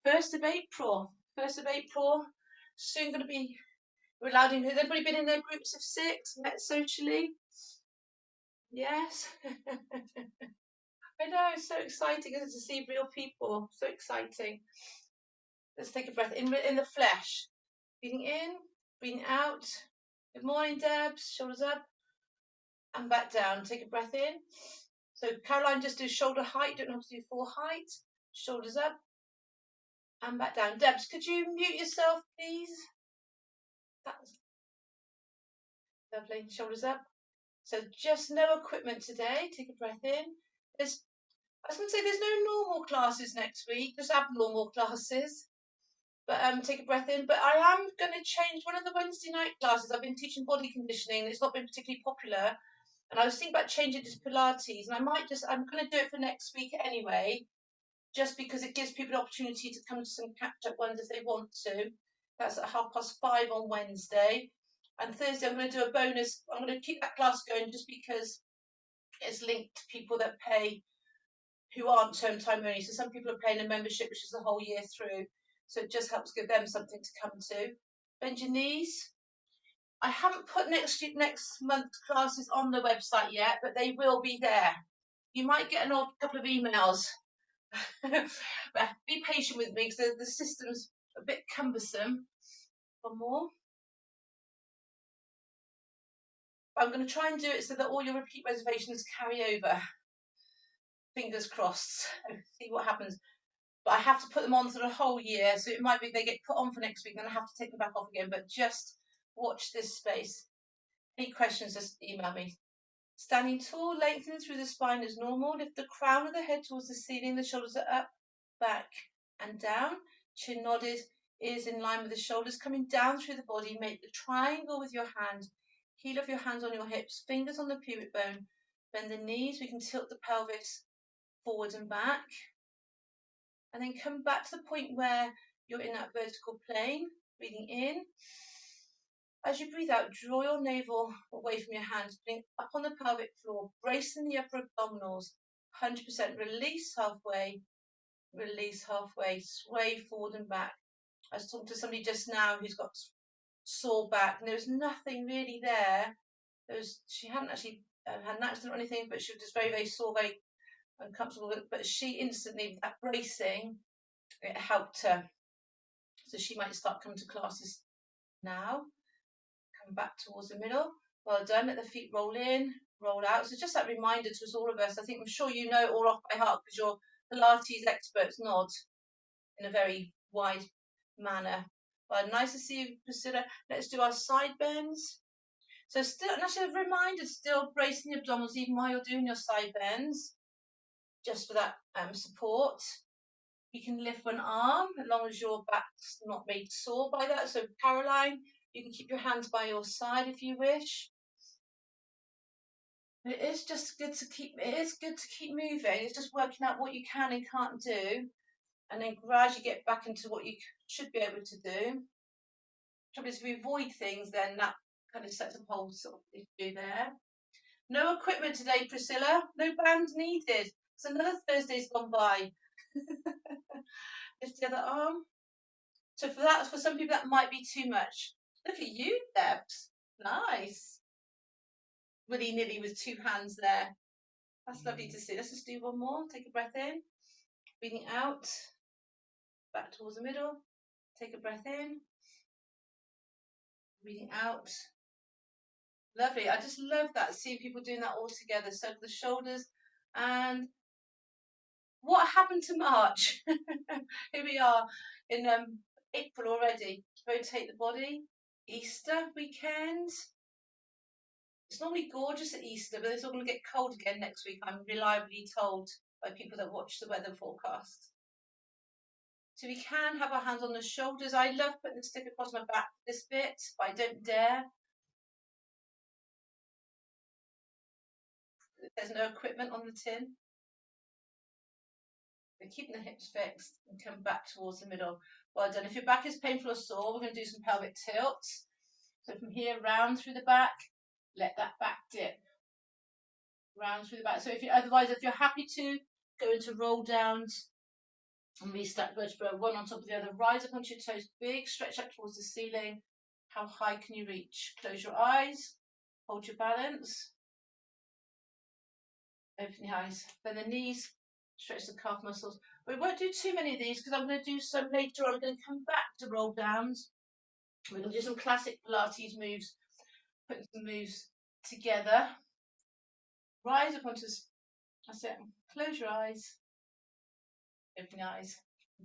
1st of April. 1st of April. Soon going to be, we're allowed in. Has everybody been in their groups of 6, met socially? Yes. I know, it's so exciting, isn't it, to see real people. So exciting. Let's take a breath in the flesh. Breathing in, breathing out. Good morning, Debs. Shoulders up and back down. Take a breath in. So Caroline, just do shoulder height. You don't have to do full height. Shoulders up and back down. Debs, could you mute yourself, please? That's lovely. Shoulders up. So just no equipment today. Take a breath in. I was going to say there's no normal classes next week, just abnormal classes. But take a breath in. But I am going to change one of the Wednesday night classes. I've been teaching body conditioning. It's not been particularly popular. And I was thinking about changing it to Pilates. And I'm going to do it for next week anyway, just because it gives people an opportunity to come to some catch-up ones if they want to. That's at 5:30 on Wednesday. And Thursday I'm going to do a bonus. I'm going to keep that class going just because it's linked to people that pay who aren't term time only. So some people are paying a membership, which is the whole year through. So it just helps give them something to come to. Bend your knees. I haven't put next month's classes on the website yet, but they will be there. You might get an odd couple of emails. But be patient with me because the system's a bit cumbersome. One more. I'm going to try and do it so that all your repeat reservations carry over. Fingers crossed. See what happens. But I have to put them on for the whole year, so it might be they get put on for next week and I have to take them back off again. But just watch this space. Any questions, just email me. Standing tall, lengthening through the spine as normal. Lift the crown of the head towards the ceiling. The shoulders are up, back and down. Chin nodded, ears in line with the shoulders. Coming down through the body, make the triangle with your hand. Heel of your hands on your hips, fingers on the pubic bone. Bend the knees. We can tilt the pelvis forward and back. And then come back to the point where you're in that vertical plane. Breathing in. As you breathe out, draw your navel away from your hands, bring up on the pelvic floor, bracing the upper abdominals, 100%, release halfway, sway forward and back. I was talking to somebody just now who's got sore back, and there was nothing really there. She hadn't actually had an accident or anything, but she was just very, very sore, very uncomfortable. But she instantly, with that bracing, it helped her. So she might start coming to classes now. Come back towards the middle. Well done. Let the feet roll in, roll out. So just that reminder to us, all of us. I'm sure you know it all off by heart because you're Pilates experts. Nod in a very wide manner. Well, nice to see you, Priscilla. Let's do our side bends. So still, and actually a reminder, still bracing the abdominals even while you're doing your side bends, just for that support. You can lift one arm as long as your back's not made sore by that. So Caroline, you can keep your hands by your side if you wish. It is just good to keep. It is good to keep moving. It's just working out what you can and can't do, and then gradually get back into what you should be able to do. Trouble is, if we avoid things, then that kind of sets a whole sort of issue there. No equipment today, Priscilla. No bands needed. So another Thursday's gone by. Lift the other arm. So for some people that might be too much. Look at you, Debs. Nice. Willy-nilly with 2 hands there. That's lovely to see. Let's just do one more. Take a breath in. Breathing out. Back towards the middle. Take a breath in. Breathing out. Lovely. I just love that, seeing people doing that all together. Circle the shoulders. And what happened to March? Here we are in April already. Rotate the body. Easter weekend. It's normally gorgeous at Easter, but it's all going to get cold again next week, I'm reliably told by people that watch the weather forecast. So we can have our hands on the shoulders. I love putting the stick across my back this bit, but I don't dare. There's no equipment on the tin. We're keeping the hips fixed and come back towards the middle. Well done. If your back is painful or sore, we're going to do some pelvic tilts. So from here, round through the back, let that back dip. Round through the back. So if you're happy to go into roll downs, And restack vertebra, one on top of the other. Rise up onto your toes, big stretch up towards the ceiling. How high can you reach? Close your eyes, hold your balance. Open the eyes, bend the knees, stretch the calf muscles. We won't do too many of these because I'm going to do some later on. I'm going to come back to roll downs. We're going to do some classic Pilates moves, putting some moves together. Rise up onto, that's it, close your eyes, open your eyes,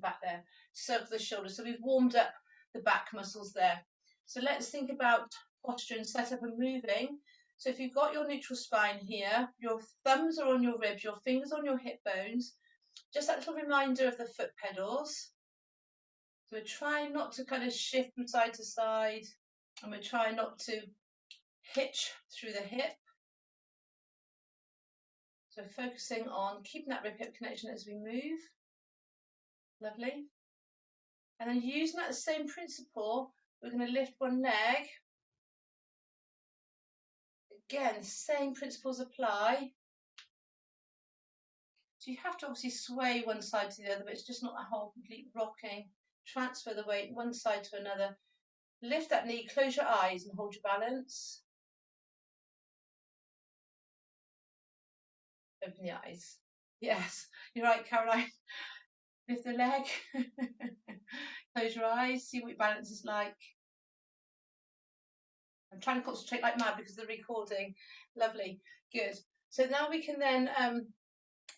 back there. Circle the shoulders. So we've warmed up the back muscles there. So let's think about posture and setup and moving. So if you've got your neutral spine here, your thumbs are on your ribs, your fingers on your hip bones, just that little reminder of the foot pedals. So we're trying not to kind of shift from side to side, and we're trying not to hitch through the hip. So focusing on keeping that rib hip connection as we move. Lovely. And then using that same principle, we're going to lift one leg. Again, same principles apply. So you have to obviously sway one side to the other, but it's just not that whole complete rocking. Transfer the weight one side to another. Lift that knee, close your eyes and hold your balance. Open the eyes. Yes, you're right, Caroline. Lift the leg. Close your eyes, see what your balance is like. I'm trying to concentrate like mad because of the recording. Lovely, good. So now we can then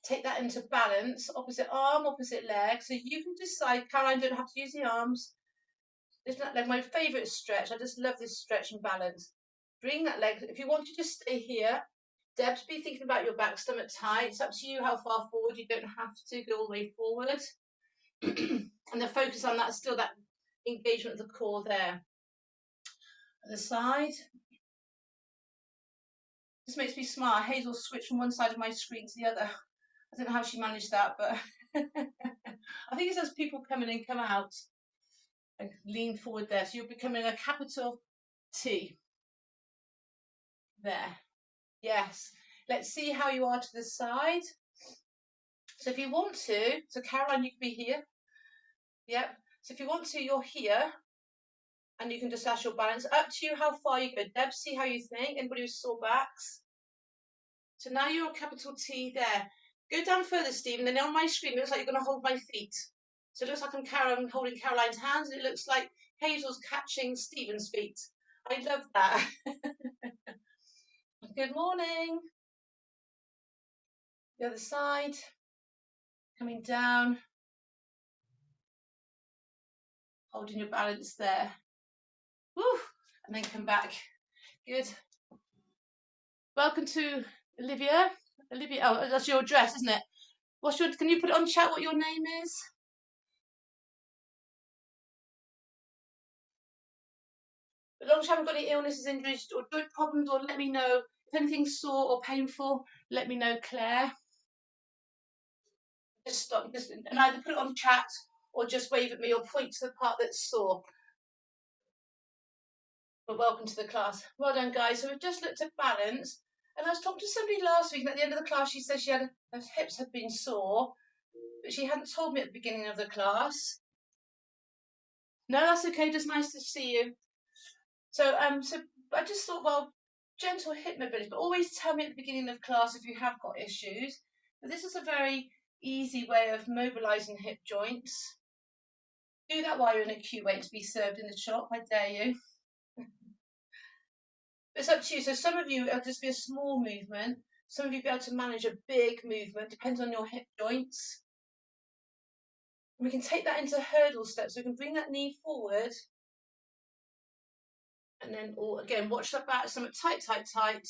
take that into balance, opposite arm, opposite leg. So you can decide, Caroline, don't have to use the arms. Isn't that like my favourite stretch? I just love this stretch and balance. Bring that leg, if you want to just stay here, Deb's be thinking about your back stomach tight. It's up to you how far forward, you don't have to go all the way forward. And the focus on that, still that engagement of the core there. At the side. This makes me smile. Hazel switched from one side of my screen to the other. I don't know how she managed that, but I think it's as people come in and come out. And lean forward there. So you're becoming a capital T. There. Yes. Let's see how you are to the side. So if you want to, so Caroline, you can be here. Yep. So if you want to, you're here. And you can just ask your balance. Up to you how far you go. Deb, see how you think. Anybody with sore backs? So now you're a capital T there. Go down further, Stephen. Then on my screen, it looks like you're going to hold my feet. So it looks like I'm holding Caroline's hands, and it looks like Hazel's catching Stephen's feet. I love that. Good morning. The other side. Coming down. Holding your balance there. Woo! And then come back. Good. Welcome to Olivia. Olivia, oh, that's your address, isn't it? Can you put it on chat what your name is? As long as you haven't got any illnesses, injuries, or joint problems, or let me know. If anything's sore or painful, let me know, Claire. Just stop, and either put it on chat or just wave at me or point to the part that's sore. But welcome to the class. Well done, guys. So we've just looked at balance. And I was talking to somebody last week, and at the end of the class, she said her hips had been sore, but she hadn't told me at the beginning of the class. No, that's okay. Just nice to see you. So I just thought, well, gentle hip mobility, but always tell me at the beginning of class if you have got issues. But this is a very easy way of mobilising hip joints. Do that while you're in a queue waiting to be served in the shop, I dare you. It's up to you. So some of you, it'll just be a small movement. Some of you will be able to manage a big movement, depends on your hip joints. And we can take that into hurdle steps. So we can bring that knee forward. And then, again, watch that back. So I'm tight, tight, tight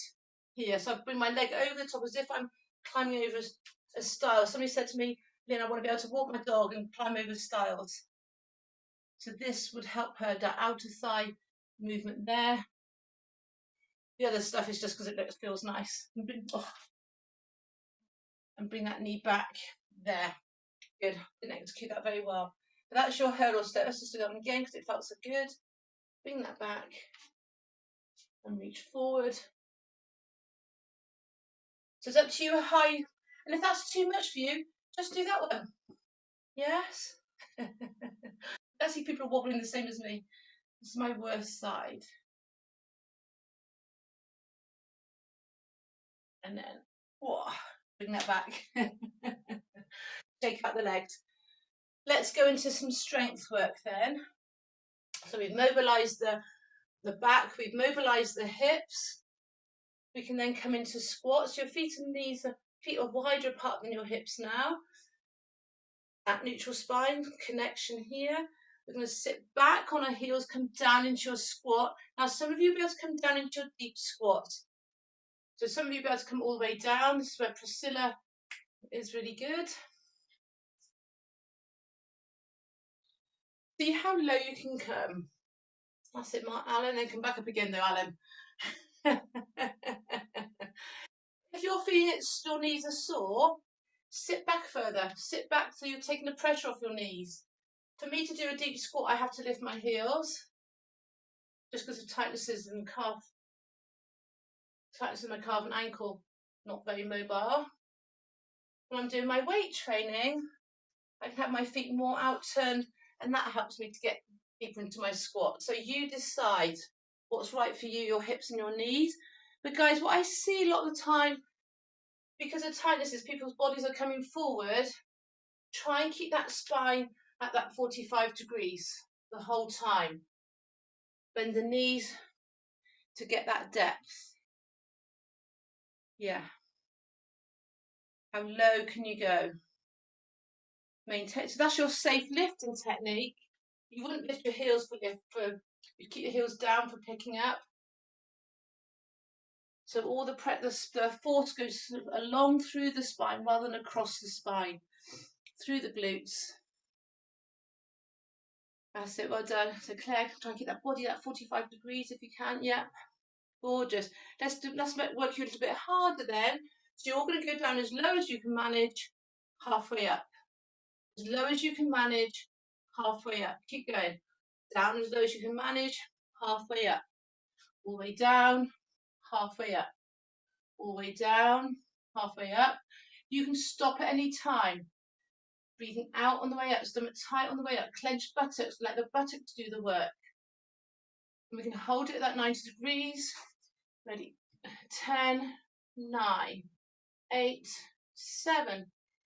here. So I bring my leg over the top as if I'm climbing over a stile. Somebody said to me, Lynn, I want to be able to walk my dog and climb over stiles. So this would help her, that outer thigh movement there. The other stuff is just because it feels nice. And bring that knee back there. Good. Didn't execute that very well. But that's your hurdle step. Let's just do that one again because it felt so good. Bring that back and reach forward. So it's up to you how high. And if that's too much for you, just do that one. Yes? I see people wobbling the same as me. This is my worst side. And then, whoa, bring that back. Shake out the legs. Let's go into some strength work then. So we've mobilised the back, we've mobilised the hips. We can then come into squats. Your feet and knees, feet are wider apart than your hips now. That neutral spine connection here. We're going to sit back on our heels, come down into your squat. Now, some of you will be able to come down into your deep squat. So some of you will be able to come all the way down. This is where Priscilla is really good. See how low you can come. That's it, Mark. Alan, then come back up again though, Alan. If you're feeling your knees are sore, sit back further. Sit back so you're taking the pressure off your knees. For me to do a deep squat, I have to lift my heels just because of tightnesses in the calf. Tightness in my calf and ankle, not very mobile. When I'm doing my weight training, I can have my feet more out turned, and that helps me to get deeper into my squat. So you decide what's right for you, your hips and your knees. But guys, what I see a lot of the time, because of tightnesses, people's bodies are coming forward. Try and keep that spine at that 45 degrees the whole time. Bend the knees to get that depth. Yeah. How low can you go? Maintain. So that's your safe lifting technique. You wouldn't lift your heels you'd keep your heels down for picking up. So all the force goes along through the spine rather than across the spine, through the glutes. That's it, well done. So Claire, try and keep that body at 45 degrees if you can. Yeah, gorgeous. Let's work you a little bit harder then. So you're going to go down as low as you can manage, halfway up. As low as you can manage, halfway up. Keep going. Down as low as you can manage, halfway up. All the way down, halfway up. All the way down, halfway up. You can stop at any time. Breathing out on the way up, stomach tight on the way up, clenched buttocks, let the buttocks do the work. And we can hold it at that 90 degrees. Ready? 10, 9, 8, 7,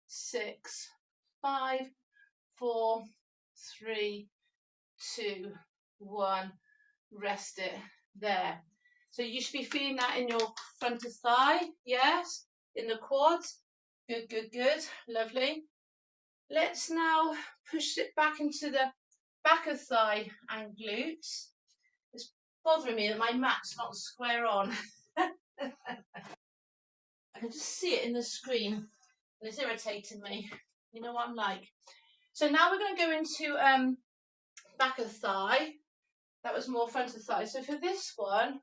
6, 5, 4, 3, 2, 1. Rest it there. So you should be feeling that in your front of thigh, yes, in the quads. Good, good, good, lovely. Let's now push it back into the back of thigh and glutes. It's bothering me that my mat's not square on. I can just see it in the screen and it's irritating me. You know what I'm like. So now we're going to go into back of thigh. That was more front of thigh. So for this one,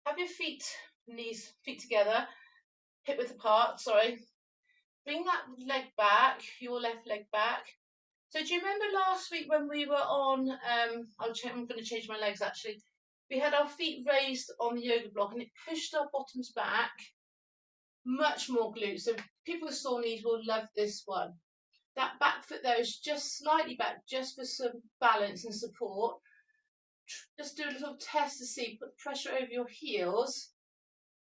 have your feet together, hip width apart, sorry. Bring that leg back, your left leg back. So do you remember last week when we were on, I'm going to change my legs actually. We had our feet raised on the yoga block and it pushed our bottoms back, much more glutes. So people with sore knees will love this one. That back foot there is just slightly back, just for some balance and support. Just do a little test to see, put pressure over your heels.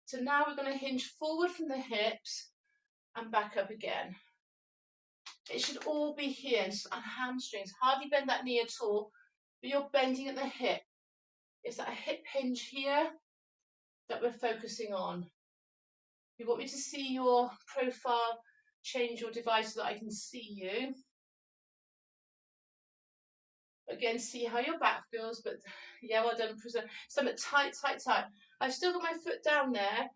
So now we're going to hinge forward from the hips and back up again. It should all be here, and hamstrings. Hardly bend that knee at all, but you're bending at the hip. It's that hip hinge here that we're focusing on. If you want me to see your profile, change your device so that I can see you. Again, see how your back feels, but yeah, well done. Stomach tight, tight, tight. I've still got my foot down there.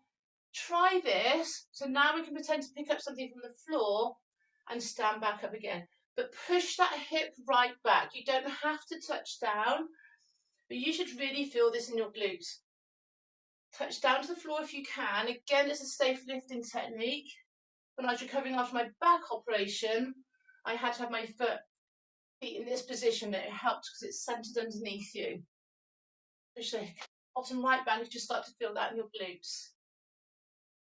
Try this. So now we can pretend to pick up something from the floor and stand back up again. But push that hip right back. You don't have to touch down, but you should really feel this in your glutes. Touch down to the floor if you can. Again, it's a safe lifting technique. When I was recovering after my back operation, I had to have my feet in this position. It helped because it's centered underneath you. Push the bottom right back, you just start to feel that in your glutes.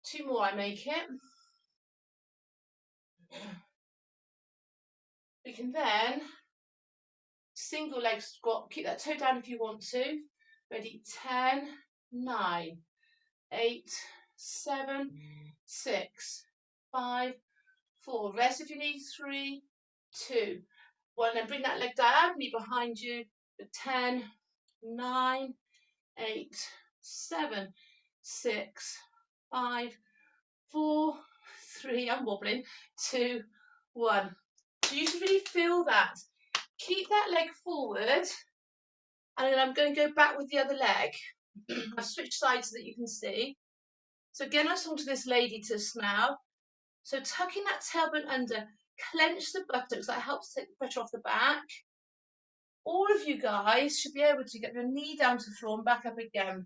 2 more, I make it. can then single leg squat, keep that toe down if you want to. Ready, 10, 9, 8, 7, 6, 5, 4. Rest if you need, 3, 2, 1. Then bring that leg diagonally behind you for 10, 9, 8, 7, 6, 5, 4, 3. I'm wobbling. 2, 1. So you should really feel that. Keep that leg forward, and then I'm going to go back with the other leg. I've switched sides so that you can see. So again, I was talking to this lady just now. So tucking that tailbone under, clench the buttocks, that helps take the pressure off the back. All of you guys should be able to get your knee down to the floor and back up again.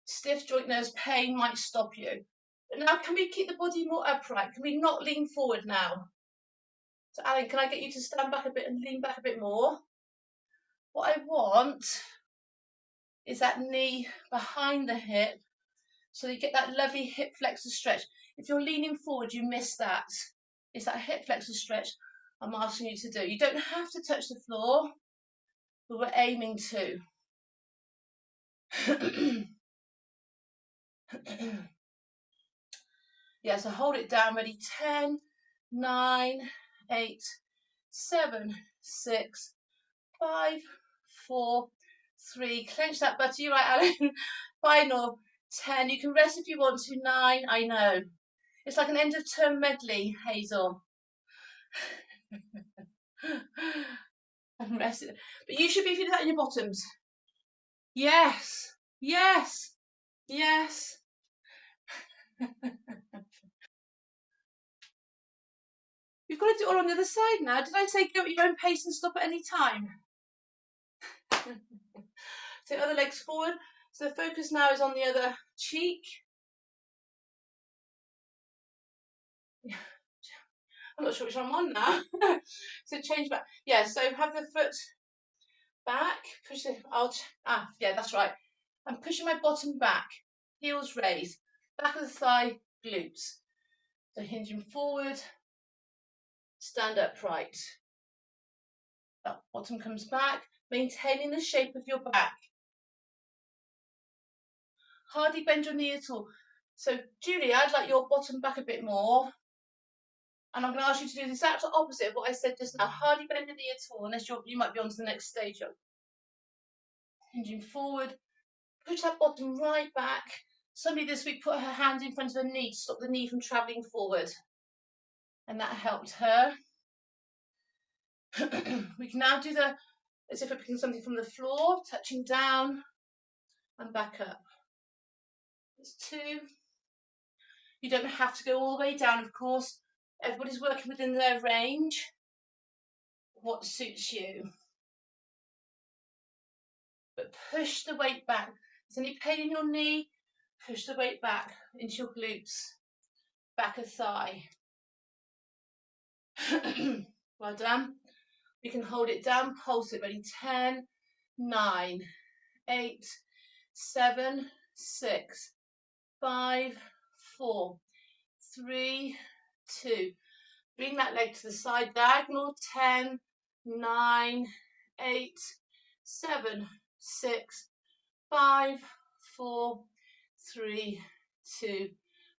Stiff joint nerves, pain might stop you. But now can we keep the body more upright? Can we not lean forward now? So Alan, can I get you to stand back a bit and lean back a bit more? What I want is that knee behind the hip, so you get that lovely hip flexor stretch. If you're leaning forward, you miss that. It's that hip flexor stretch I'm asking you to do. You don't have to touch the floor, but we're aiming to. Yeah, so hold it down, ready, 10, 9, 8, 7, 6, 5, 4, 3. Clench that butt. You're right, Alan. Final 10. You can rest if you want to. 9. I know. It's like an end of term medley, Hazel. I'm rested. But you should be feeling that in your bottoms. Yes. Yes. Yes. You've got to do it all on the other side now. Did I say go at your own pace and stop at any time? So other legs forward. So the focus now is on the other cheek. I'm not sure which one I'm on now. So change back. Yeah, so have the foot back. Push it. Yeah, that's right. I'm pushing my bottom back. Heels raised. Back of the thigh, glutes. So hinging forward. Stand upright. That bottom comes back, maintaining the shape of your back. Hardly bend your knee at all. So Julie, I'd like your bottom back a bit more. And I'm going to ask you to do the exact opposite of what I said just now. Hardly bend the knee at all, unless you might be on to the next stage. Hinging forward. Push that bottom right back. Somebody this week put her hand in front of her knee to stop the knee from travelling forward. And that helped her. We can now do as if we're picking something from the floor, touching down and back up. There's 2. You don't have to go all the way down, of course. Everybody's working within their range. What suits you. But push the weight back. If there's any pain in your knee, push the weight back into your glutes, back of thigh. Well done. We can hold it down, pulse it, ready, 10, 9, 8, 7, 6, 5, 4, 3, 2. Bring that leg to the side, diagonal, 10, 9, 8, 7, 6, 5, 4, 3, 2.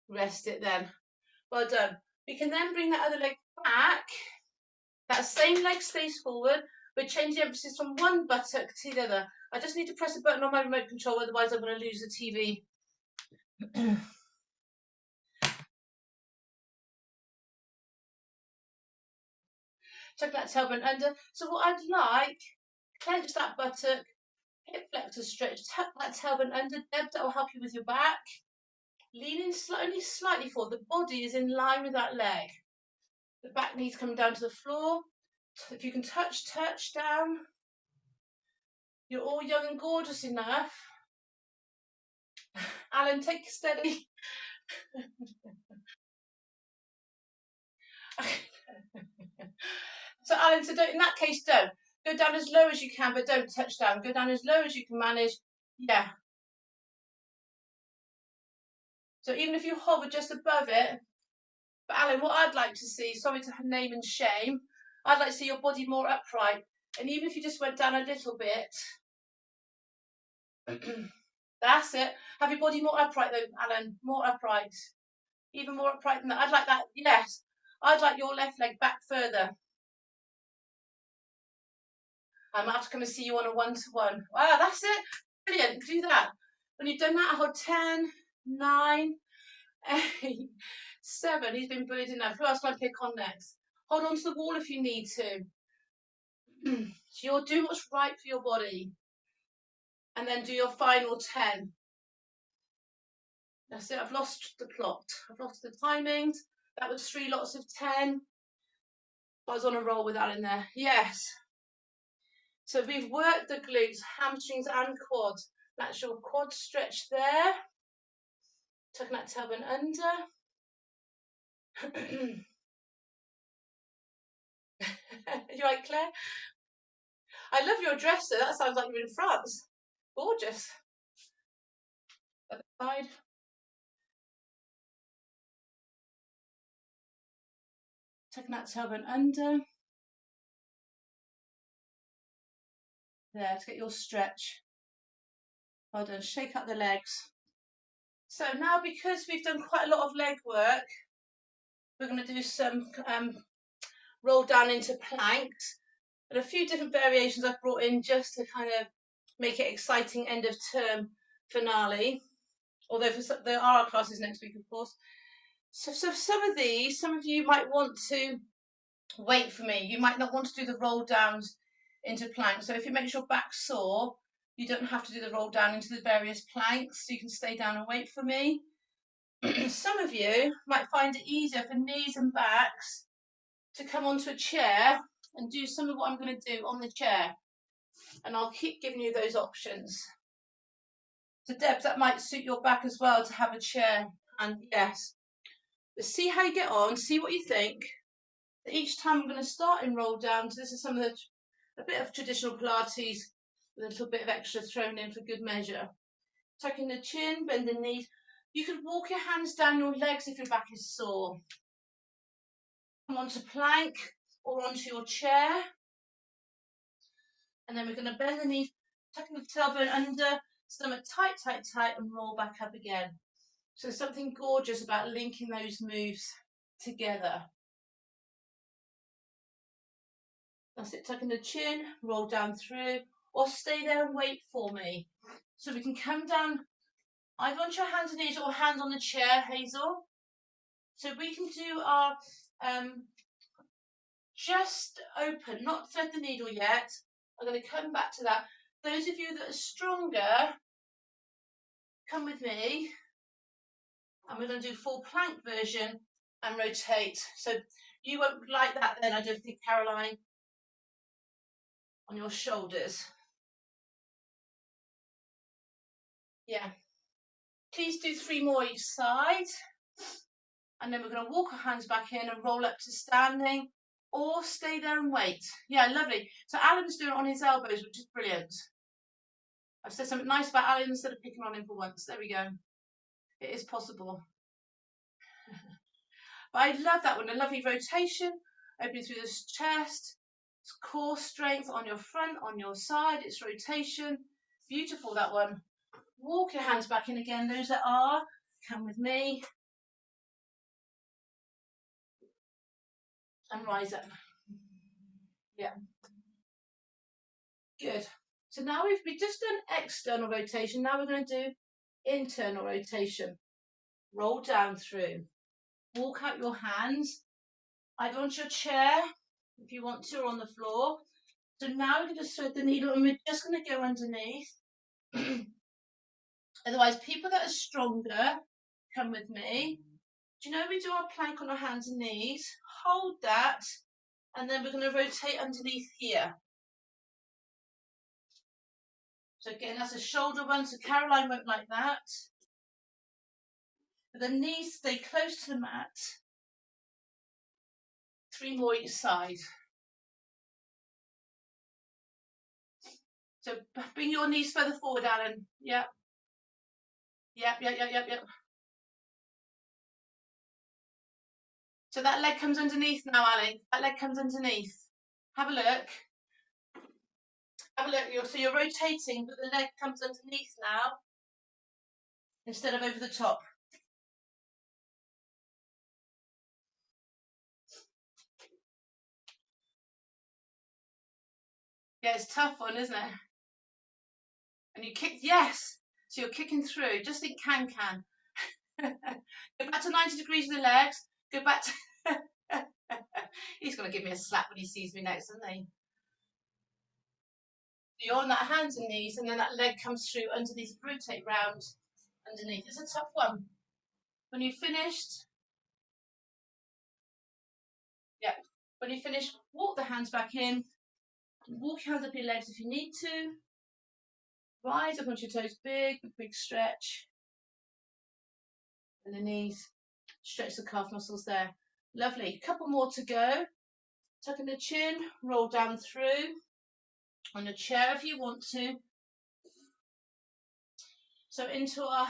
Rest it then. Well done. We can then bring that other leg back. That same leg stays forward. We're changing emphasis from one buttock to the other. I just need to press a button on my remote control, otherwise I'm going to lose the TV. Tuck that tailbone under. So what I'd like, clench that buttock, hip flexor stretch, tuck that tailbone under. Deb, that will help you with your back. Leaning only slightly forward. The body is in line with that leg. The back knees coming down to the floor. If you can touch down. You're all young and gorgeous enough. Alan, take it steady. So Alan, so in that case, don't. Go down as low as you can, but don't touch down. Go down as low as you can manage. Yeah. So even if you hover just above it, but Alan, what I'd like to see, sorry to name and shame, I'd like to see your body more upright. And even if you just went down a little bit, that's it. Have your body more upright though, Alan, more upright. Even more upright than that. I'd like that, yes. I'd like your left leg back further. I might have to come and see you on a one-to-one. Wow, that's it. Brilliant, do that. When you've done that, hold 10, 9, 8, 7. He's been bullied enough. Who else can I pick on next? Hold on to the wall if you need to. So you're doing what's right for your body. And then do your final 10. That's it. I've lost the plot. I've lost the timings. That was 3 lots of 10. I was on a roll with that in there. Yes. So we've worked the glutes, hamstrings and quads. That's your quad stretch there. Tucking that tailbone under. You right, Claire? I love your dress though. That sounds like you're in France. Gorgeous. Other side. Tucking that tailbone under. There, to get your stretch. Well done. Shake up the legs. So now, because we've done quite a lot of leg work, we're going to do some roll down into planks. And a few different variations I've brought in just to kind of make it exciting end of term finale. Although there are classes next week, of course. So some of these, some of you might want to wait for me. You might not want to do the roll downs into planks. So if it makes your back sore, you don't have to do the roll down into the various planks. So you can stay down and wait for me. Some of you might find it easier for knees and backs to come onto a chair and do some of what I'm going to do on the chair. And I'll keep giving you those options. So Deb, that might suit your back as well to have a chair. And yes, but see how you get on, see what you think. Each time I'm going to start in roll down. So this is some of a bit of traditional Pilates with a little bit of extra thrown in for good measure. Tucking the chin, bend the knees. You could walk your hands down your legs if your back is sore. Come onto plank or onto your chair. And then we're going to bend the knees, tucking the tailbone under, stomach tight, tight, tight, and roll back up again. So there's something gorgeous about linking those moves together. That's it, tucking the chin, roll down through, or stay there and wait for me. So we can come down either onto your hands and knees or hands on the chair, Hazel. So we can do our just open, not thread the needle yet. I'm going to come back to that. Those of you that are stronger, come with me. And we're going to do full plank version and rotate. So you won't like that then, I don't think, Caroline, on your shoulders. Yeah. Please do 3 more each side. And then we're going to walk our hands back in and roll up to standing or stay there and wait. Yeah, lovely. So Alan's doing it on his elbows, which is brilliant. I've said something nice about Alan instead of picking on him for once. There we go. It is possible. But I love that one. A lovely rotation, opening through the chest. It's core strength on your front, on your side. It's rotation. Beautiful, that one. Walk your hands back in again. Those that are, come with me. And rise up. Yeah. Good. So now we've just done external rotation. Now we're going to do internal rotation. Roll down through. Walk out your hands. Either onto your chair, if you want to, or on the floor. So now we're going to thread the needle and we're just going to go underneath. Otherwise, people that are stronger, come with me. Do you know we do our plank on our hands and knees? Hold that, and then we're going to rotate underneath here. So again, that's a shoulder one, so Caroline won't like that. But the knees stay close to the mat. 3 more each side. So bring your knees further forward, Alan. Yep. Yep. So that leg comes underneath now, Ali. That leg comes underneath. Have a look. Have a look. So you're rotating, but the leg comes underneath now instead of over the top. Yeah, it's a tough one, isn't it? And you kick, yes. So you're kicking through. Just think can. Go back to 90 degrees with the legs. Go back to... He's going to give me a slap when he sees me next, isn't he? You're on that hands and knees, and then that leg comes through underneath. Rotate round underneath. It's a tough one. When you've finished, yeah. When you finish, walk the hands back in. Walk your hands up your legs if you need to. Rise up onto your toes, big stretch. And the knees, stretch the calf muscles there. Lovely. Couple more to go. Tuck in the chin, roll down through on a chair if you want to. So into our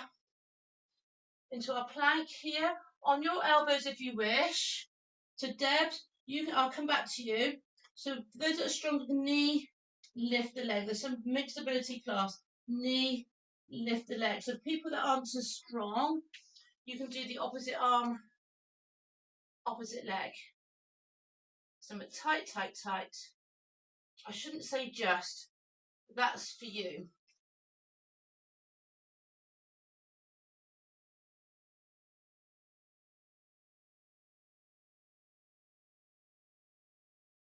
plank here, on your elbows if you wish. So Debs, I'll come back to you. So for those that are stronger than knee, lift the leg. There's some mixed ability class. Knee, lift the leg. So people that aren't so strong, you can do the opposite arm, opposite leg. So tight. I shouldn't say just, but that's for you.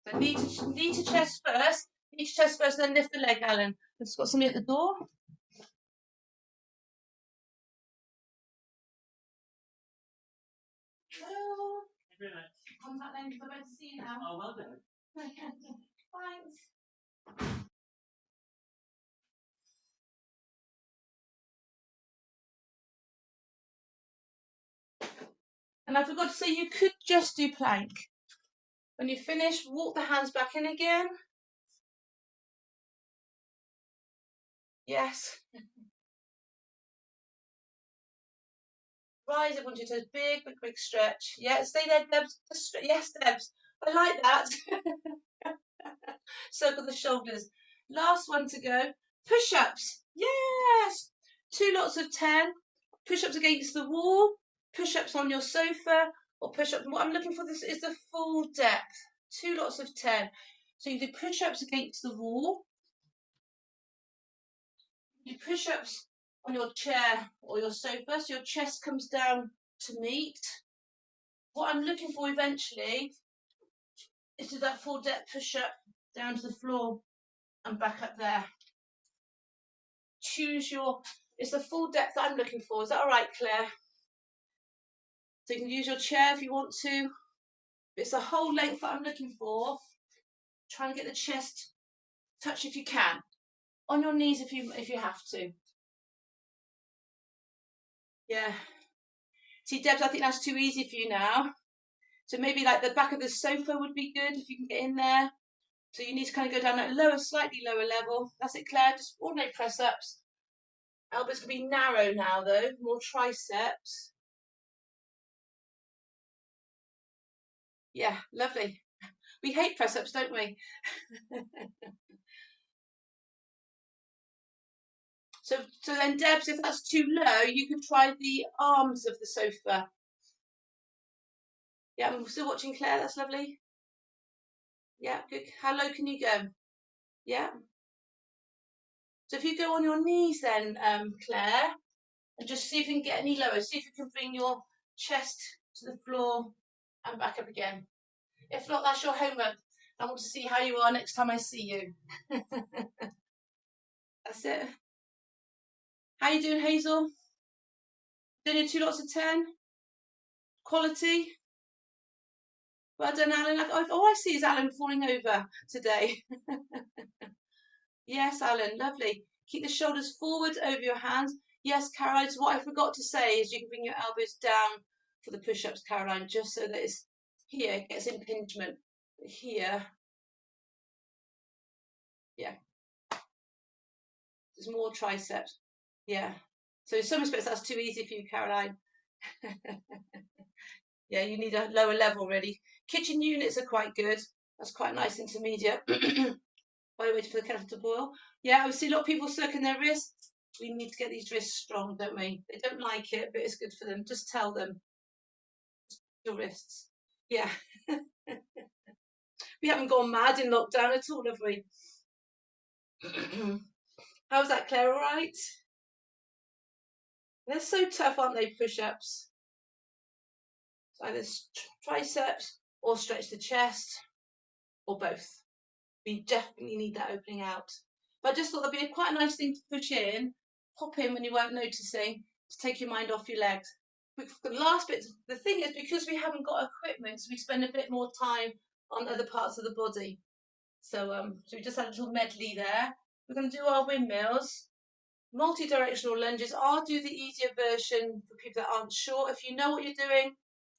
So knee to chest first. Knee to chest first, then lift the leg, Alan. I've got somebody at the door. Hello. Contact lens, I'm about to see you now. Oh, well done. Thanks. And I forgot to say, you could just do plank. When you finish, walk the hands back in again. Yes. Rise up onto your toes, big stretch. Yeah, stay there, Debs. Yes, Debs. I like that. Circle the shoulders. Last one to go. Push-ups. Yes. 2 lots of 10. Push-ups against the wall. Push-ups on your sofa. Or push-ups. What I'm looking for this is the full depth. 2 lots of 10. So you do push-ups against the wall. You push-ups on your chair or your sofa, so your chest comes down to meet. What I'm looking for eventually is to that full depth push-up down to the floor and back up there. Choose it's the full depth that I'm looking for. Is that all right, Claire? So you can use your chair if you want to. It's the whole length that I'm looking for. Try and get the chest touch if you can. On your knees if you have to. Yeah. See, Debs, I think that's too easy for you now. So maybe like the back of the sofa would be good if you can get in there. So you need to kind of go down at a slightly lower level. That's it, Claire. Just ordinary press-ups. Elbows can be narrow now, though. More triceps. Yeah, lovely. We hate press-ups, don't we? So then, Debs, if that's too low, you could try the arms of the sofa. Yeah, I'm still watching Claire. That's lovely. Yeah, good. How low can you go? Yeah. So if you go on your knees then, Claire, and just see if you can get any lower. See if you can bring your chest to the floor and back up again. If not, that's your homework. I want to see how you are next time I see you. That's it. How you doing, Hazel? Doing your 2 lots of 10? Quality? Well done, Alan. All I see is Alan falling over today. Yes, Alan, lovely. Keep the shoulders forward over your hands. Yes, Caroline, so what I forgot to say is you can bring your elbows down for the push-ups, Caroline, just so that it's here, it gets impingement. Here, yeah. There's more triceps. Yeah. So in some respects, that's too easy for you, Caroline. Yeah, you need a lower level, really. Kitchen units are quite good. That's quite a nice intermediate. While you're waiting for the kettle to boil. Yeah, I see a lot of people circling their wrists. We need to get these wrists strong, don't we? They don't like it, but it's good for them. Just tell them your wrists. Yeah. We haven't gone mad in lockdown at all, have we? How's that, Claire? All right? They're so tough, aren't they, push-ups? Either triceps or stretch the chest or both. We definitely need that opening out. But I just thought that'd be quite a nice thing to push in, pop in when you weren't noticing, to take your mind off your legs. The last bit, the thing is, because we haven't got equipment, so we spend a bit more time on other parts of the body. So we just had a little medley there. We're going to do our windmills, multi-directional lunges. I'll do the easier version for people that aren't sure. If you know what you're doing,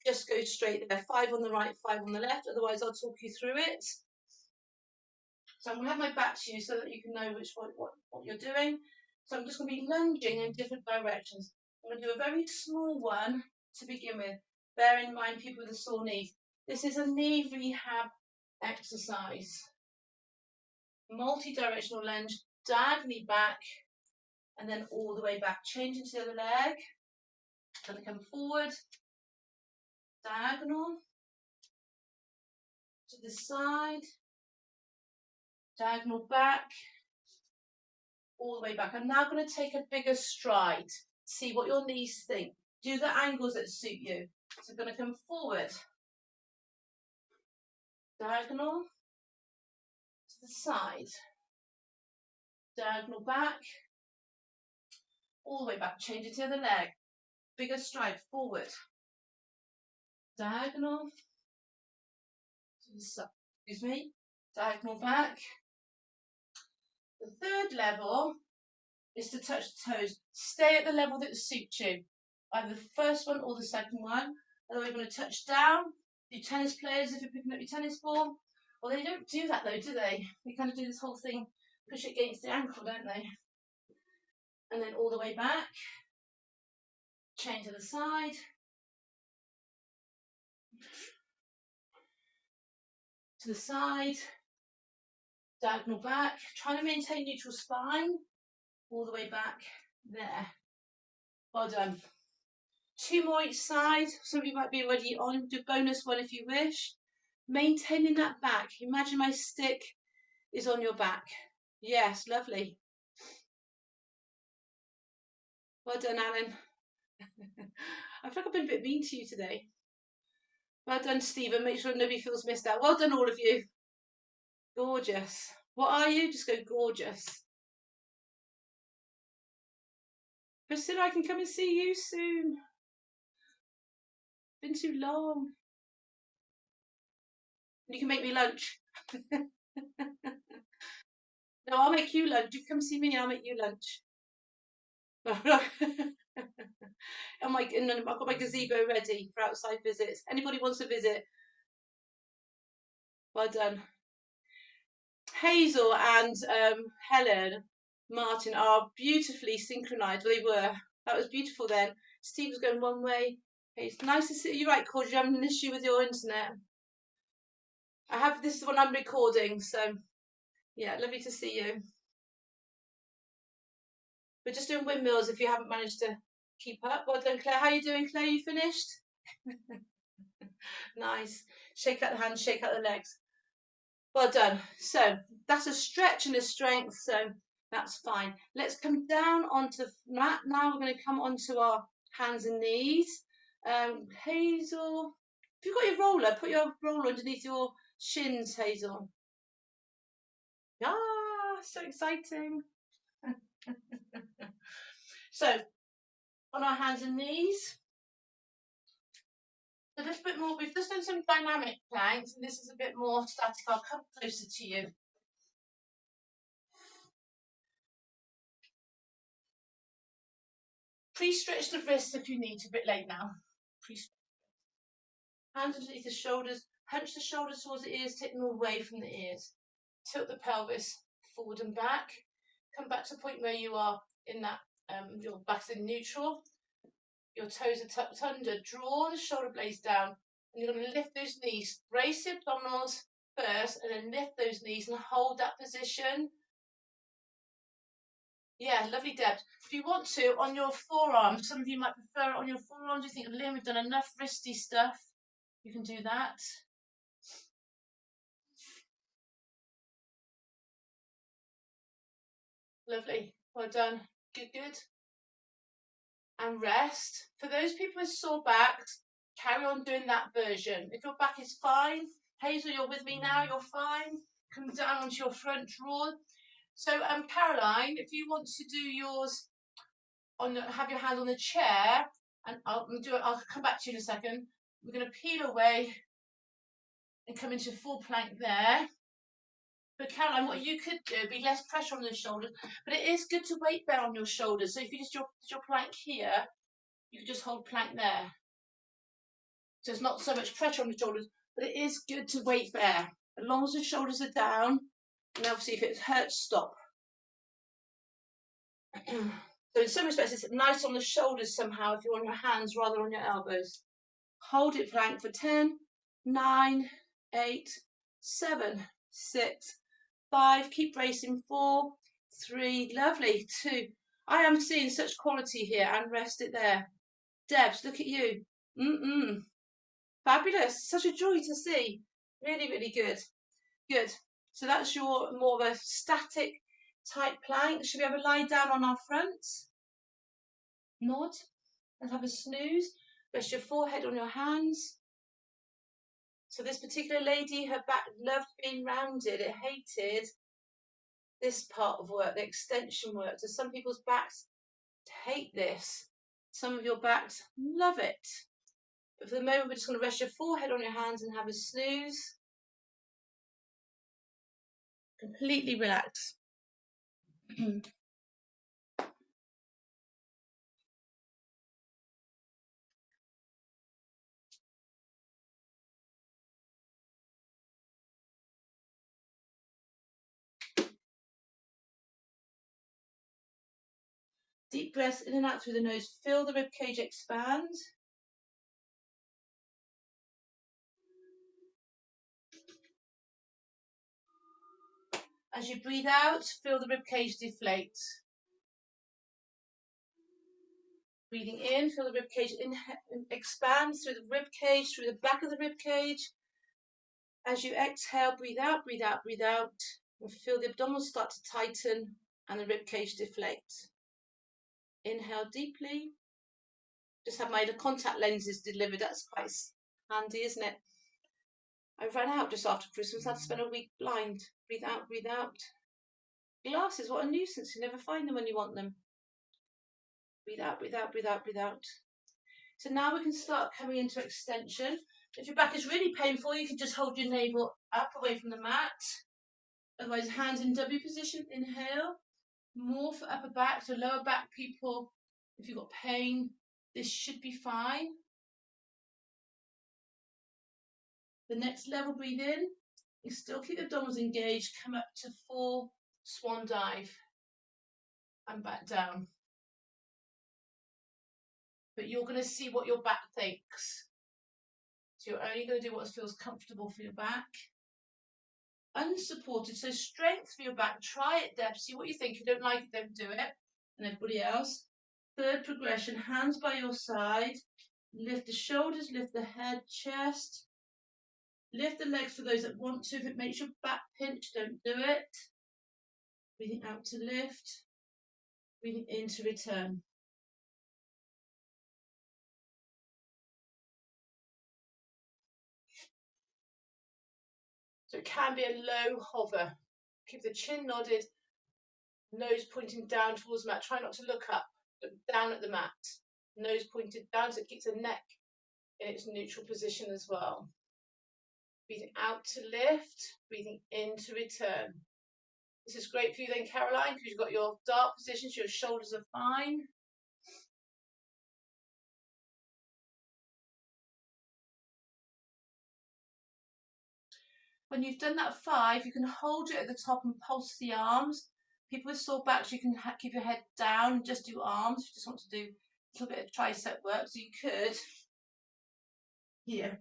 just go straight there. 5 on the right, 5 on the left. Otherwise, I'll talk you through it. So I'm going to have my back to you so that you can know what you're doing. So I'm just going to be lunging in different directions. I'm going to do a very small one to begin with. Bear in mind, people with a sore knee. This is a knee rehab exercise. Multi-directional lunge, diagonally back, and then all the way back. Changing to the other leg. Going to come forward, diagonal, to the side, diagonal back, all the way back. I'm now going to take a bigger stride. See what your knees think. Do the angles that suit you. So I'm going to come forward, diagonal, to the side, diagonal back, all the way back. Change it to the other leg. Bigger stride forward, diagonal, to the side. Excuse me. Diagonal back. The third level is to touch the toes. Stay at the level that suits you. Either the first one or the second one. And then we're going to touch down. You tennis players, if you're picking up your tennis ball. Well, they don't do that though, do they? They kind of do this whole thing, push it against the ankle, don't they? And then all the way back. Chain to the side. To the side. Diagonal back. Trying to maintain neutral spine. All the way back there. Well done. 2 more each side. Some of you might be already on. Do a bonus one if you wish. Maintaining that back. Imagine my stick is on your back. Yes, lovely. Well done, Alan. I feel like I've been a bit mean to you today. Well done, Stephen. Make sure nobody feels missed out. Well done, all of you. Gorgeous. What are you? Just go gorgeous. Priscilla, I can come and see you soon. Been too long. You can make me lunch. No, I'll make you lunch. You come see me, I'll make you lunch. I've got my gazebo ready for outside visits. Anybody wants to visit? Well done. Hazel and Helen Martin are beautifully synchronized. Well, they were. That was beautiful then. Steve was going one way. Hey, it's nice to see you. Right, Cord, you having an issue with your internet? This is the one I'm recording, so yeah, lovely to see you. We're just doing windmills if you haven't managed to keep up. Well done, Claire. How are you doing, Claire? You finished? Nice. Shake out the hands, shake out the legs. Well done. So that's a stretch and a strength, so that's fine. Let's come down onto the mat. Now we're going to come onto our hands and knees. Hazel, if you've got your roller, put your roller underneath your shins, Hazel. Ah, so exciting. So on our hands and knees. A little bit more. We've just done some dynamic planks, and this is a bit more static. I'll come closer to you. Pre-stretch the wrists if you need to. A bit late now. Hands underneath the shoulders. Hunch the shoulders towards the ears. Take them away from the ears. Tilt the pelvis forward and back. Come back to the point where you are in that. Your back's in neutral. Your toes are tucked under. Draw the shoulder blades down, and you're going to lift those knees. Brace the abdominals. first and then lift those knees and hold that position. Yeah, lovely, Deb. If you want to, on your forearms, some of you might prefer it on your forearms. You think, Lynn, we've done enough wristy stuff. You can do that. Lovely. Well done. Good, good. And rest. For those people with sore backs, carry on doing that version. If your back is fine, Hazel, you're with me now, you're fine. Come down onto your front drawer. So, Caroline, if you want to do yours on, have your hand on the chair, and I'll come back to you in a second. We're going to peel away and come into full plank there. But Caroline, what you could do, be less pressure on the shoulders, but it is good to weight bear on your shoulders. So if you just your plank here, you can just hold plank there. So it's not so much pressure on the shoulders, but it is good to weight bear. As long as the shoulders are down, and obviously if it hurts, stop. So in some respects, it's nice on the shoulders somehow if you're on your hands rather than on your elbows. Hold it plank for 10, 9, 8, 7, 6, 5. Keep bracing. 4, 3. Lovely. 2. I am seeing such quality here, and rest it there. Debs, look at you. Fabulous. Such a joy to see. Really, really good. Good. So that's your more of a static type plank. Should we have a lie down on our front? Nod and have a snooze. Rest your forehead on your hands. So this particular lady, her back loved being rounded. It hated this part of work, the extension work. So some people's backs hate this. Some of your backs love it. But for the moment, we're just going to rest your forehead on your hands and have a snooze. Completely relax. Deep breaths in and out through the nose. Feel the ribcage expand. As you breathe out, feel the ribcage deflate. Breathing in, feel the ribcage expand through the ribcage, through the back of the ribcage. As you exhale, breathe out, breathe out, breathe out. And feel the abdominals start to tighten and the ribcage deflate. Inhale deeply. Just had my contact lenses delivered. That's quite handy, isn't it? I ran out just after Christmas. I had to spend a week blind. Breathe out, breathe out. Glasses, what a nuisance. You never find them when you want them. Breathe out, breathe out, breathe out, breathe out. So now we can start coming into extension. If your back is really painful, you can just hold your navel up away from the mat. Otherwise, hands in W position. Inhale. More for upper back. So lower back people, if you've got pain, this should be fine. The next level, breathe in. You still keep the abdominals engaged. Come up to full swan dive. And back down. But you're going to see what your back thinks. So you're only going to do what feels comfortable for your back. Unsupported, so strength for your back. Try it, Deb. See what you think. If you don't like it, don't do it. And everybody else. Third progression, hands by your side. Lift the shoulders, lift the head, chest. Lift the legs for those that want to. If it makes your back pinch, don't do it. Breathing out to lift. Breathing in to return. So it can be a low hover. Keep the chin nodded, nose pointing down towards the mat. Try not to look up, look down at the mat. Nose pointed down so it keeps the neck in its neutral position as well. Breathing out to lift, breathing in to return. This is great for you then, Caroline, because you've got your dark positions, your shoulders are fine. When you've done that 5, you can hold it at the top and pulse the arms. People with sore backs, you can keep your head down and just do arms. If you just want to do a little bit of tricep work, so you could here.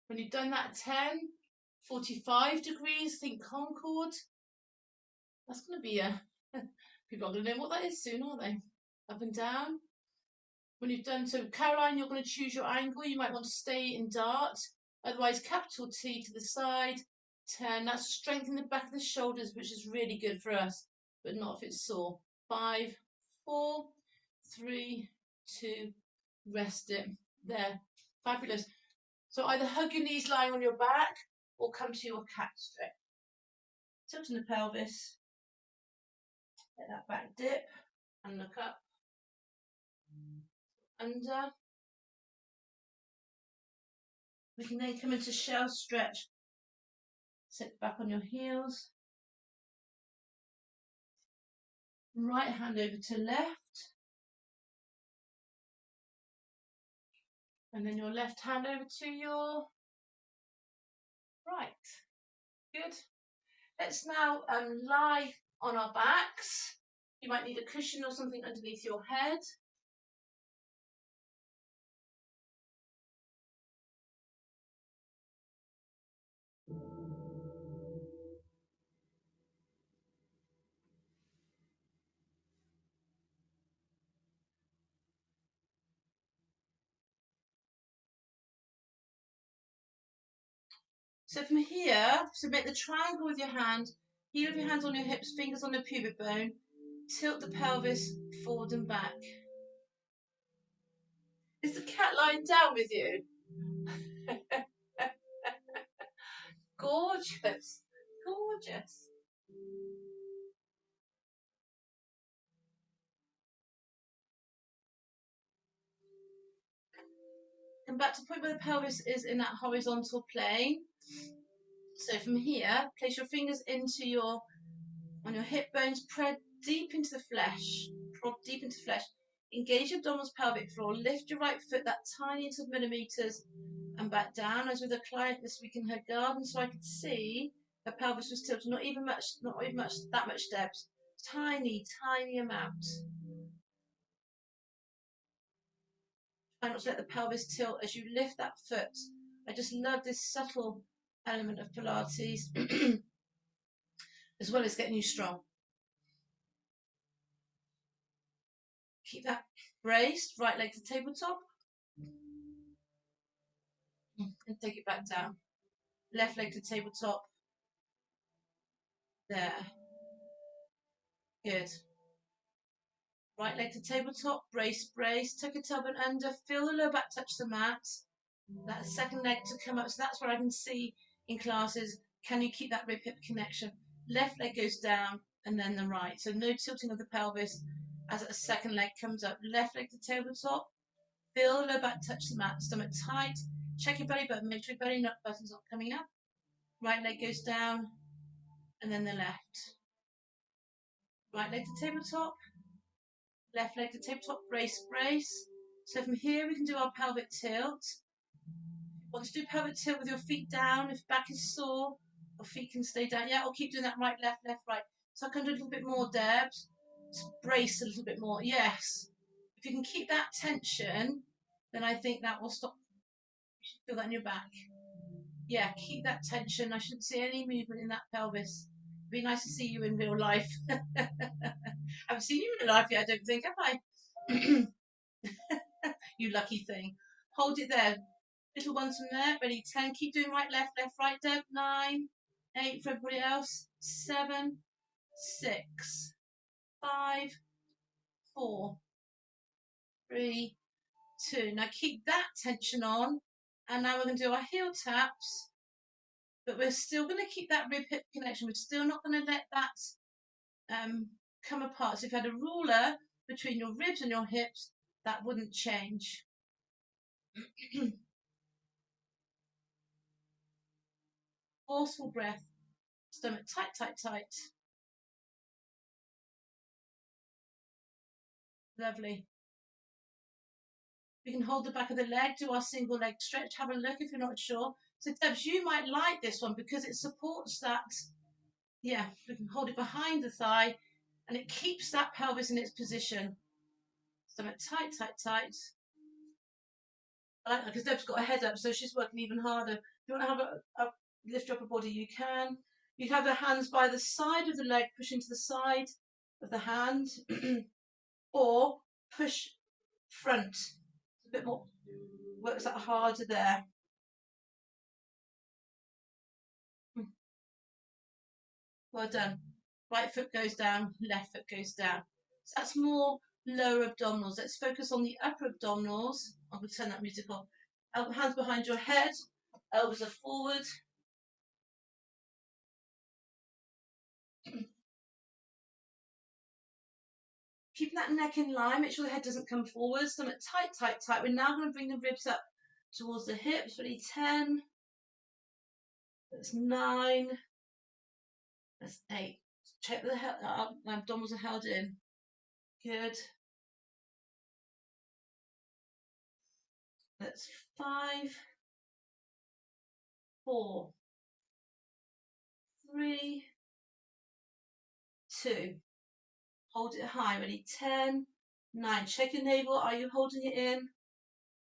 When you've done that 10, 45 degrees, think Concord. That's going to be a, people are going to know what that is soon, aren't they? Up and down. When you've done, so Caroline, you're going to choose your angle. You might want to stay in dart. Otherwise, capital T to the side. 10, that's strengthening the back of the shoulders, which is really good for us, but not if it's sore. 5, 4, 3, 2, rest it. There. Fabulous. So either hug your knees lying on your back or come to your cat stretch. Tilting the pelvis. Let that back dip and look up. Under. We can then come into shell stretch. Sit back on your heels. Right hand over to left. And then your left hand over to your right. Good. Let's now lie on our backs. You might need a cushion or something underneath your head. So from here, so make the triangle with your hand, heel of your hands on your hips, fingers on the pubic bone, tilt the pelvis forward and back. Is the cat lying down with you? Gorgeous, gorgeous. Come back to the point where the pelvis is in that horizontal plane. So from here, place your fingers into your, on your hip bones, press deep into the flesh, prod deep into the flesh. Engage your abdominals, pelvic floor, lift your right foot that tiniest of millimeters and back down. As with a client this week in her garden, so I could see her pelvis was tilted, not even much, that much depth, tiny, tiny amount. Try not to let the pelvis tilt as you lift that foot. I just love this subtle element of Pilates, as well as getting you strong. Keep that braced, right leg to tabletop. And take it back down. Left leg to tabletop. There. Good. Right leg to tabletop, brace, brace. Tuck your tailbone under, feel the lower back touch the mat. That second leg to come up. So that's where I can see in classes, can you keep that rib hip connection? Left leg goes down and then the right. So no tilting of the pelvis as that second leg comes up. Left leg to tabletop. Feel the lower back touch the mat. Stomach tight. Check your belly button. Make sure your belly button's not coming up. Right leg goes down and then the left. Right leg to tabletop. Left leg to tabletop. Brace, brace. So from here we can do our pelvic tilt. Want to do pelvic tilt with your feet down. If back is sore, or feet can stay down. Yeah, I'll keep doing that. Right, left, left, right. So I can do a little bit more, Debs. Brace a little bit more. Yes. If you can keep that tension, then I think that will stop. You should feel that in your back. Yeah, keep that tension. I shouldn't see any movement in that pelvis. It'd be nice to see you in real life. I haven't seen you in real life yet, I don't think, have I? You lucky thing. Hold it there. Little ones from there. Ready? 10. Keep doing right, left, right, Deb. 9, 8 for everybody else. 7, 6, 5, 4, 3, 2. Now keep that tension on. And now we're going to do our heel taps. But we're still going to keep that rib hip connection. We're still not going to let that come apart. So if you had a ruler between your ribs and your hips, that wouldn't change. Forceful breath. Stomach tight, tight, tight. Lovely. We can hold the back of the leg, do our single leg stretch. Have a look if you're not sure. So Debs, you might like this one because it supports that. Yeah, we can hold it behind the thigh and it keeps that pelvis in its position. Stomach tight, tight, tight. I like that because Deb's got her head up, so she's working even harder. If you want to have a lift your upper body, you can. You can have the hands by the side of the leg, push into the side of the hand, or push front. A bit more, works that harder there. Well done. Right foot goes down, left foot goes down. So that's more lower abdominals. Let's focus on the upper abdominals. I'm going to turn that music off. Hands behind your head, elbows are forward. Keeping that neck in line, make sure the head doesn't come forward. Stomach tight, tight, tight. We're now going to bring the ribs up towards the hips. Ready, 10. That's 9. That's 8. Check the abdominals are held in. Good. That's 5, 4, 3, 2. Hold it high. Ready, 10, 9. Check your navel. Are you holding it in?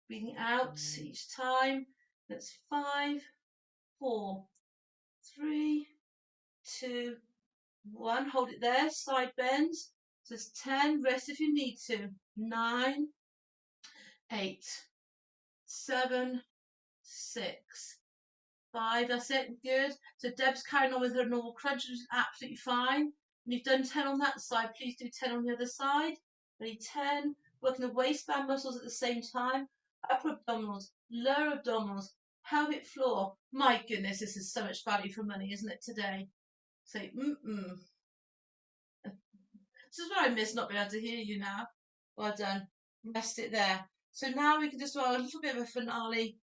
Breathing out each time. That's 5, 4, 3, 2, 1. Hold it there. Side bends. So it's 10. Rest if you need to. 9, 8, 7, 6, 5. That's it. Good. So Deb's carrying on with her normal crunch, which is absolutely fine. When you've done 10 on that side, please do 10 on the other side. Ready, 10. Working the waistband muscles at the same time. Upper abdominals, lower abdominals, pelvic floor. My goodness, this is so much value for money, isn't it, today? Say, This is what I miss not being able to hear you now. Well done. Rest it there. So now we can just do a little bit of a finale.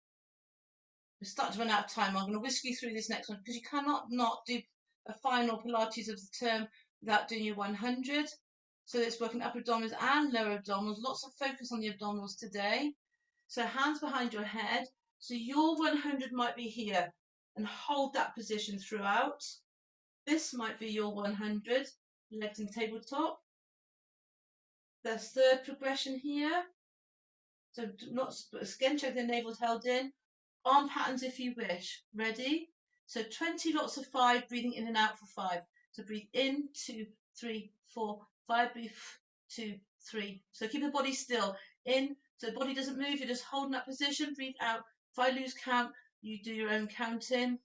We're starting to run out of time. I'm going to whisk you through this next one because you cannot not do a final Pilates of the term without doing your 100. So it's working upper abdominals and lower abdominals. Lots of focus on the abdominals today. So hands behind your head. So your 100 might be here and hold that position throughout. This might be your 100, legs in tabletop. The third progression here. So not again, check the navel's held in. Arm patterns if you wish. Ready? So 20 lots of 5, breathing in and out for 5. So breathe in, 2, 3, 4, 5, breathe 2, 3. So keep the body still. In, so the body doesn't move, you're just holding that position. Breathe out. If I lose count, you do your own counting.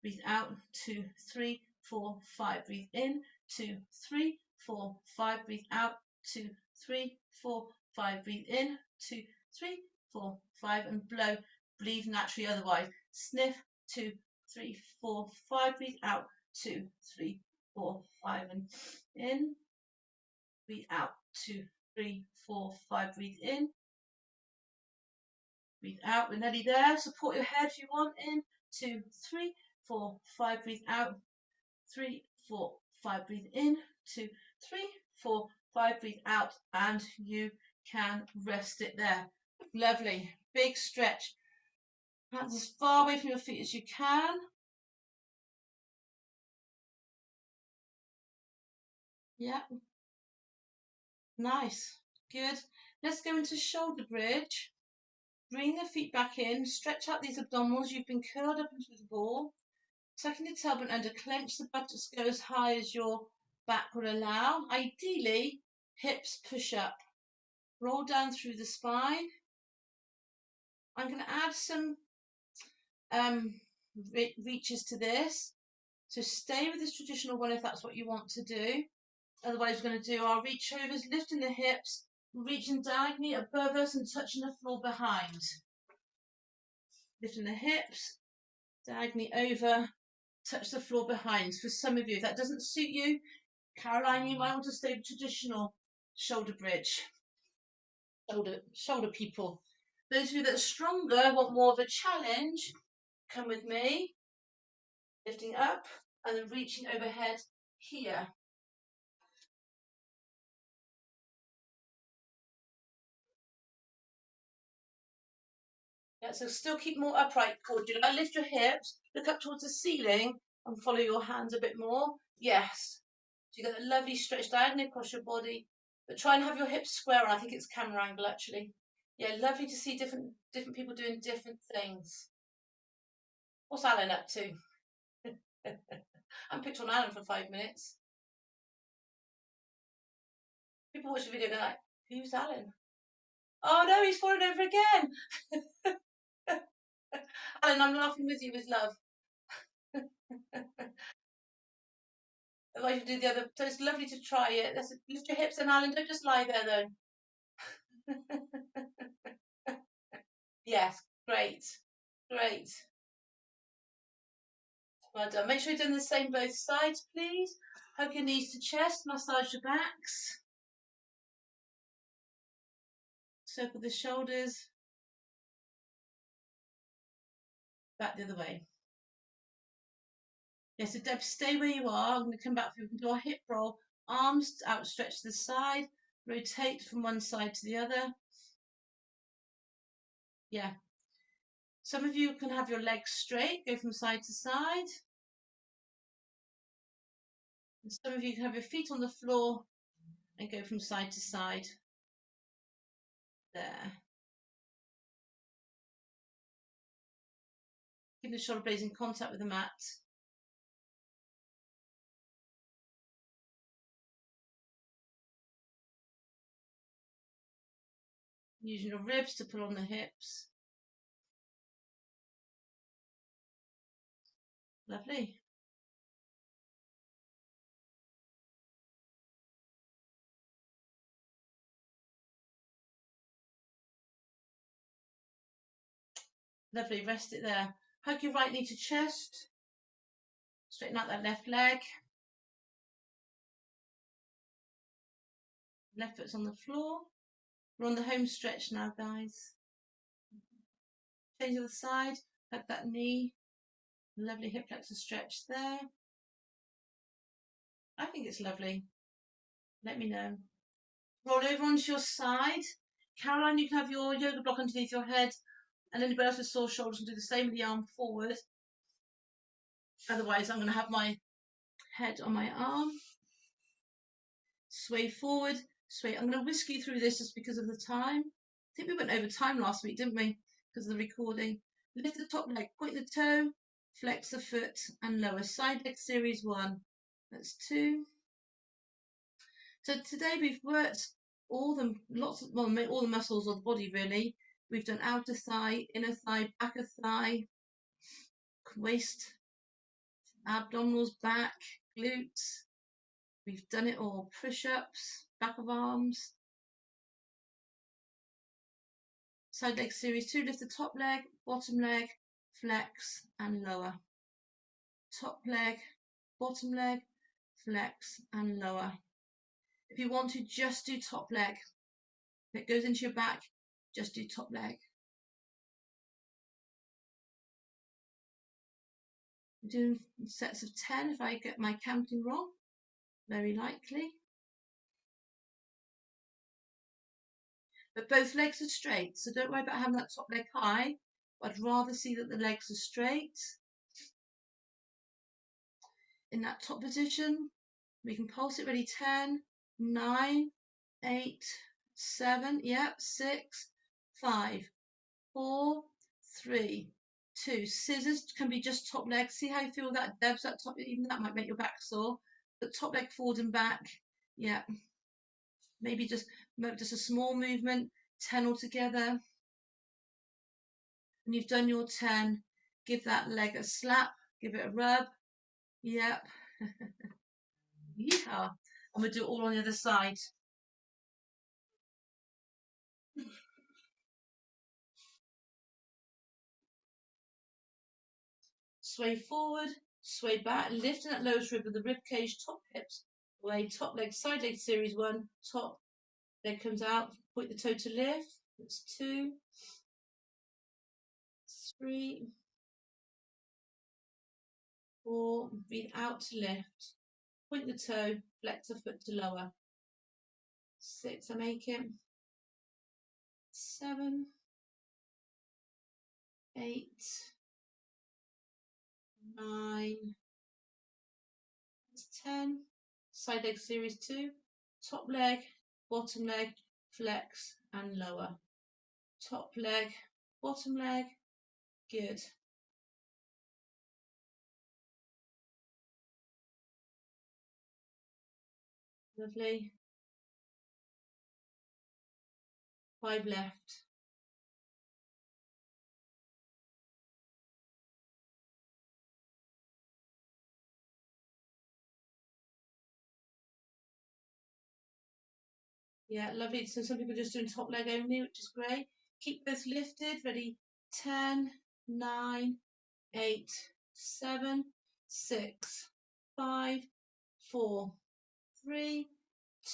Breathe out, 2, 3, 4, 5. Breathe in, 2, 3, 4, 5. Breathe out, 2, 3, 4, 5. Breathe in, 2, 3, 4, 5. And blow. Breathe naturally otherwise. Sniff, 2, 3, 4, 5. Breathe out, 2, 3, 4, 5. And in. Breathe out, 2, 3, 4, 5. Breathe in. Breathe out. We're nearly there. Support your head if you want. In, 2, 3, 4, 5. Breathe out. 3, 4, 5. Breathe in. 2, 3, 4, 5. Breathe out. And you can rest it there. Lovely. Big stretch. Hands as far away from your feet as you can. Yeah. Nice. Good. Let's go into shoulder bridge. Bring the feet back in. Stretch out these abdominals. You've been curled up into the ball. Tucking the tailbone under. Clench the buttocks. Go as high as your back will allow. Ideally, hips push up. Roll down through the spine. I'm going to add some reaches to this. So stay with this traditional one if that's what you want to do. Otherwise, we're going to do our reach overs, lifting the hips, reaching diagonally above us and touching the floor behind. Lifting the hips, diagonally over, touch the floor behind. For some of you, if that doesn't suit you, Caroline, you might want to stay with traditional shoulder bridge. Shoulder people. Those of you that are stronger, want more of a challenge, come with me. Lifting up and then reaching overhead here. Yeah, so still keep more upright core. Do you like lift your hips, look up towards the ceiling and follow your hands a bit more? Yes. So you get a lovely stretch diagonally across your body, but try and have your hips square on. I think it's camera angle actually. Yeah, lovely to see different people doing different things. What's Alan up to? I picked on Alan for 5 minutes. People watch the video and they're like, who's Alan? Oh no, he's fallen over again. Alan, I'm laughing with you with love. Otherwise you do the other. So it's lovely to try it. Lift your hips and Alan, don't just lie there though. Yes, great. Great. Well done. Make sure you're doing the same both sides, please. Hug your knees to chest, massage your backs. Circle the shoulders. Back the other way. Yeah, so Deb, stay where you are. I'm going to come back for you. We can do our hip roll. Arms outstretched to the side. Rotate from one side to the other. Yeah. Some of you can have your legs straight, go from side to side. And some of you can have your feet on the floor and go from side to side. There. Keep the shoulder blades in contact with the mat. Using your ribs to pull on the hips. Lovely. Lovely, rest it there. Hug your right knee to chest. Straighten out that left leg. Left foot's on the floor. We're on the home stretch now, guys. Change to the side. Hug that knee. Lovely hip flexor stretch there. I think it's lovely. Let me know. Roll over onto your side. Caroline, you can have your yoga block underneath your head, and anybody else with sore shoulders can do the same with the arm forward. Otherwise, I'm going to have my head on my arm. Sway forward, sway. I'm going to whisk you through this just because of the time. I think we went over time last week, didn't we? Because of the recording. Lift the top leg, point the toe, flex the foot, and lower. Side leg series 1. That's 2. So today we've worked all the muscles of the body really. We've done outer thigh, inner thigh, back of thigh, waist, abdominals, back, glutes. We've done it all. Push-ups, back of arms. Side leg series 2, lift the top leg, bottom leg, flex and lower. Top leg, bottom leg, flex and lower. If you want to, just do top leg. If it goes into your back, just do top leg. Do sets of 10 if I get my counting wrong, very likely. But both legs are straight, so don't worry about having that top leg high. I'd rather see that the legs are straight. In that top position, we can pulse it ready. 10, 9, 8, 7, yep, 6, 5, 4, 3, 2. Scissors can be just top leg. See how you feel that, Debs? That top, even that might make your back sore. But top leg forward and back, yeah. Maybe just a small movement, 10 altogether. And you've done your 10. Give that leg a slap, give it a rub. Yep. Yeah. And we'll do it all on the other side. Sway forward, sway back, lifting that lowest rib with the rib cage, top hips away, top leg, side leg series 1, top leg comes out, point the toe to lift. That's 2, 3, 4, breathe out to lift. Point the toe, flex the foot to lower. 6, I make it. 7, 8, 9, that's 10. Side leg series 2, top leg, bottom leg, flex and lower. top leg, bottom leg. Good. Lovely. 5 left. Yeah, lovely. So some people are just doing top leg only, which is great. Keep both lifted. Ready? 10, 9, 8, 7, 6, 5, 4, 3,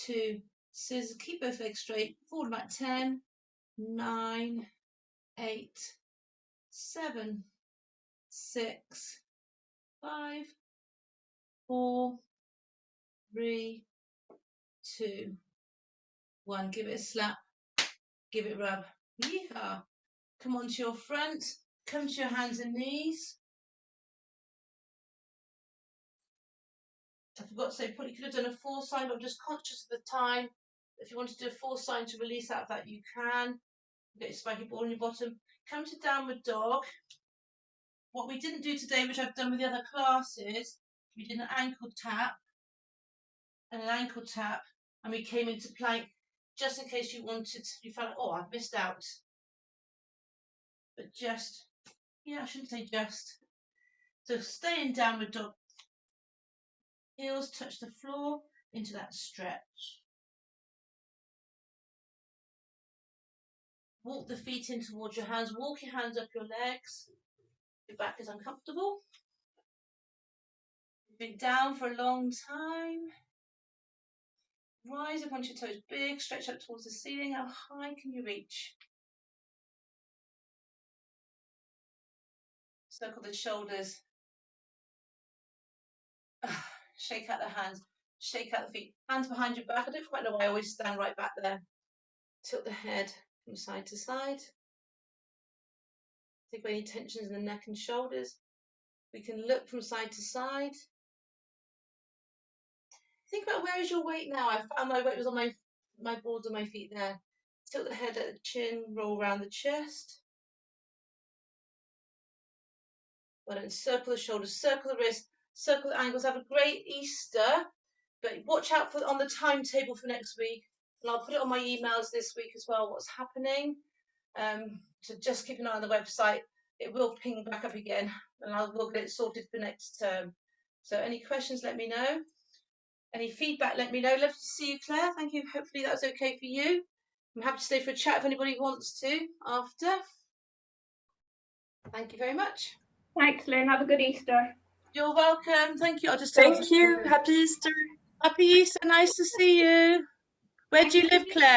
2. Scissors. Keep both legs straight. Forward about 10, 9, 8, 7, 6, 5, 4, 3, 2, 1. Give it a slap. Give it a rub. Yeehaw. Come onto your front. Come to your hands and knees. I forgot to say, probably could have done a 4 sign, but I'm just conscious of the time. If you want to do a 4 sign to release out of that, you can. Get your spiky ball in your bottom. Come to downward dog. What we didn't do today, which I've done with the other classes, we did an ankle tap and an ankle tap, and we came into plank just in case you wanted, you felt, oh, I've missed out. But just, yeah, I shouldn't say just. So stay in downward dog. Heels touch the floor into that stretch. Walk the feet in towards your hands. Walk your hands up your legs. Your back is uncomfortable. You've been down for a long time. Rise up onto your toes. Big stretch up towards the ceiling. How high can you reach? Circle the shoulders. Shake out the hands. Shake out the feet. Hands behind your back. I don't quite know why I always stand right back there. Tilt the head from side to side. Take away any tensions in the neck and shoulders. We can look from side to side. Think about where is your weight now. I found my weight was on my boards on my feet there. Tilt the head at the chin, roll around the chest. Well done. Circle the shoulders, circle the wrists, circle the ankles. Have a great Easter. But watch out for on the timetable for next week. And I'll put it on my emails this week as well, what's happening. So just keep an eye on the website. It will ping back up again, and I will get it sorted for next term. So any questions, let me know. Any feedback, let me know. Love to see you, Claire. Thank you. Hopefully that was okay for you. I'm happy to stay for a chat if anybody wants to after. Thank you very much. Thanks, Lynn. Have a good Easter. You're welcome. Thank you. I'll just Thank you. Happy Easter. Happy Easter. Nice to see you. Where do you live, Claire?